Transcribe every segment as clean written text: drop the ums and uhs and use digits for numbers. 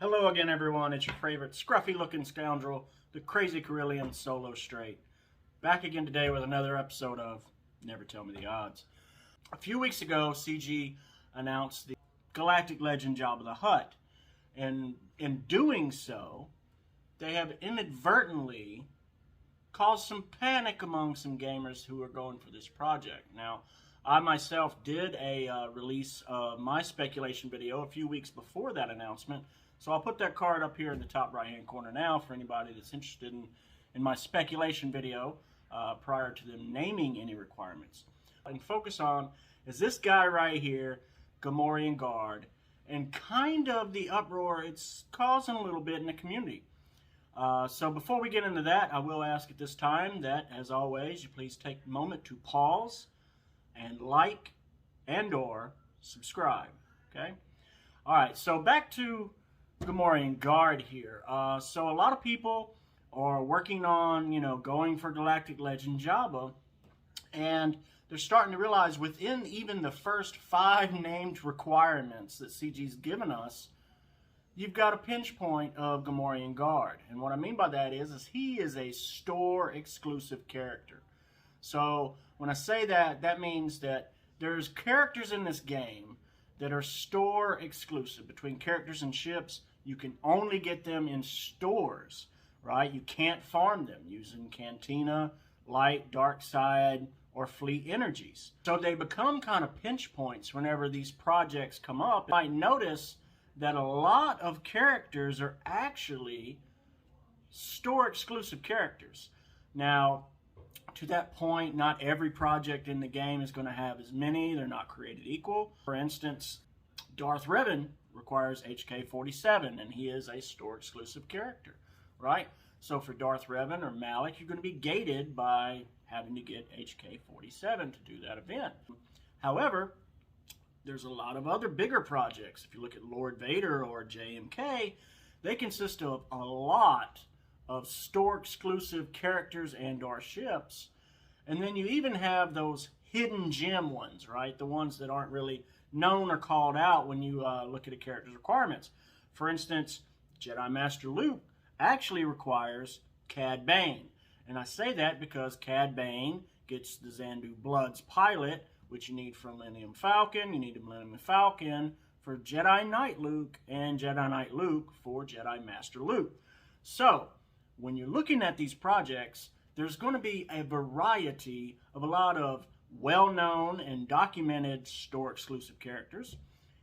Hello again, everyone. It's your favorite scruffy-looking scoundrel, the Crazy Carillion Solo Straight. Back again today with another episode of Never Tell Me the Odds. A few weeks ago, CG announced the Galactic Legend Jabba the Hutt. And in doing so, they have inadvertently caused some panic among some gamers who are going for this project. Now, I myself did a release of my speculation video a few weeks before that announcement. So I'll put that card up here in the top right hand corner now for anybody that's interested in my speculation video prior to them naming any requirements. And focus on is this guy right here, Gamorrean Guard, and kind of the uproar it's causing a little bit in the community. So before we get into that, I will ask at this time that, as always, you please take a moment to pause and like and or subscribe. Okay? All right, so back to Gamorrean Guard here. So a lot of people are working on, going for Galactic Legend Jabba, and they're starting to realize within even the first 5 named requirements that CG's given us, you've got a pinch point of Gamorrean Guard. And what I mean by that is he is a store exclusive character. So when I say that, that means that there's characters in this game that are store exclusive. Between characters and ships, you can only get them in stores, right? You can't farm them using Cantina, Light, Dark Side, or Fleet Energies. So they become kind of pinch points whenever these projects come up. You might notice that a lot of characters are actually store exclusive characters. Now, to that point, not every project in the game is going to have as many. They're not created equal. For instance, Darth Revan requires HK-47, and he is a store exclusive character, right? So for Darth Revan or Malik, you're going to be gated by having to get HK-47 to do that event. However, there's a lot of other bigger projects. If you look at Lord Vader or JMK, they consist of a lot of store exclusive characters and or ships. And then you even have those hidden gem ones, right? The ones that aren't really known or called out when you look at a character's requirements. For instance, Jedi Master Luke actually requires Cad Bane. And I say that because Cad Bane gets the Xandu Bloods pilot, which you need for Millennium Falcon. You need a Millennium Falcon for Jedi Knight Luke and Jedi Knight Luke for Jedi Master Luke. So, when you're looking at these projects, there's going to be a variety of a lot of well-known and documented store-exclusive characters,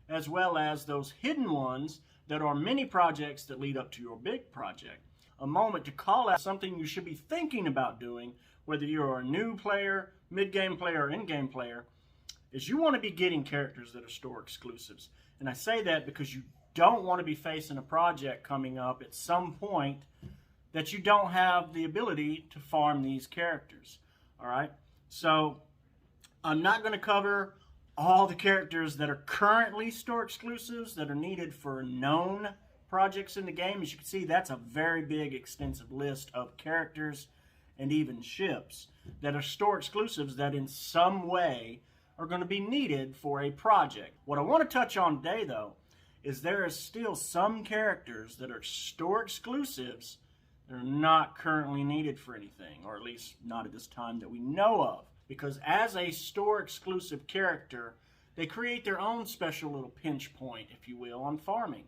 as well as those hidden ones that are mini projects that lead up to your big project. A moment to call out something you should be thinking about doing, whether you're a new player, mid-game player, or in-game player, is you want to be getting characters that are store exclusives. And I say that because you don't want to be facing a project coming up at some point that you don't have the ability to farm these characters. All right? So I'm not going to cover all the characters that are currently store exclusives that are needed for known projects in the game. As you can see, that's a very big, extensive list of characters and even ships that are store exclusives that in some way are going to be needed for a project. What I want to touch on today, though, is there is still some characters that are store exclusives that are not currently needed for anything, or at least not at this time that we know of. Because as a store exclusive character, they create their own special little pinch point, if you will, on farming.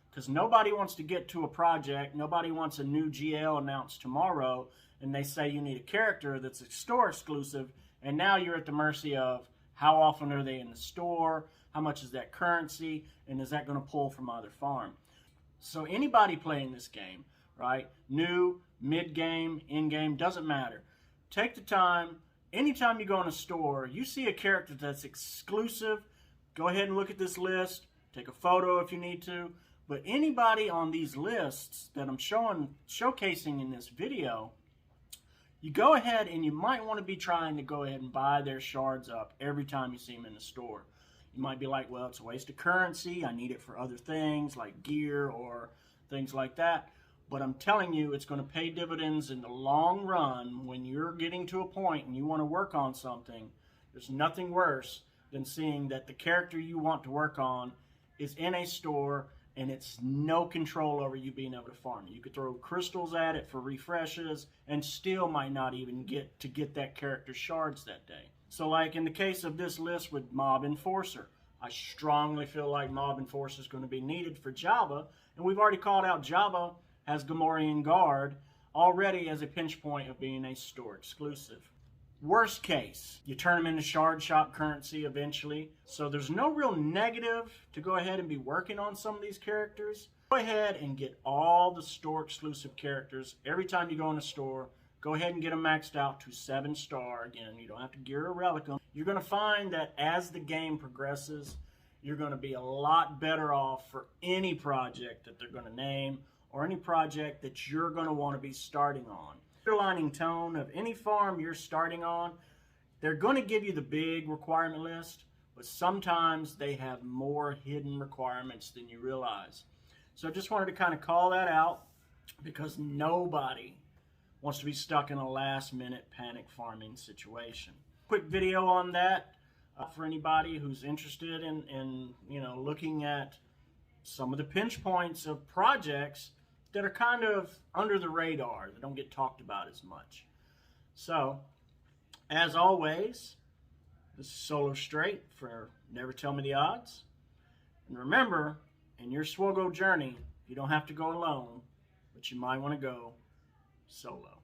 Because nobody wants to get to a project, nobody wants a new GL announced tomorrow, and they say you need a character that's a store exclusive, and now you're at the mercy of how often are they in the store, how much is that currency, and is that going to pull from other farm. So anybody playing this game, right, new, mid-game, in-game, doesn't matter. Take the time. Anytime you go in a store, you see a character that's exclusive, go ahead and look at this list, take a photo if you need to, but anybody on these lists that I'm showcasing in this video, you go ahead and you might want to be trying to go ahead and buy their shards up every time you see them in the store. You might be like, well, it's a waste of currency, I need it for other things like gear or things like that. But I'm telling you, it's going to pay dividends in the long run when you're getting to a point and you want to work on something. There's nothing worse than seeing that the character you want to work on is in a store and it's no control over you being able to farm it. You could throw crystals at it for refreshes and still might not even get that character shards that day. So like in the case of this list with Mob Enforcer, I strongly feel like Mob Enforcer is going to be needed for Java, and we've already called out Java has Gamorrean Guard already as a pinch point of being a store exclusive. Worst case, you turn them into shard shop currency eventually, so there's no real negative to go ahead and be working on some of these characters. Go ahead and get all the store exclusive characters. Every time you go in a store, go ahead and get them maxed out to 7-star. Again, you don't have to gear or relic them. You're going to find that as the game progresses, you're going to be a lot better off for any project that they're going to name or any project that you're going to want to be starting on. Underlining tone of any farm you're starting on, they're going to give you the big requirement list, but sometimes they have more hidden requirements than you realize. So I just wanted to kind of call that out because nobody wants to be stuck in a last-minute panic farming situation. Quick video on that for anybody who's interested in looking at some of the pinch points of projects that are kind of under the radar, that don't get talked about as much. So, as always, this is Solo Straight for Never Tell Me the Odds. And remember, in your SWGoH journey, you don't have to go alone, but you might want to go solo.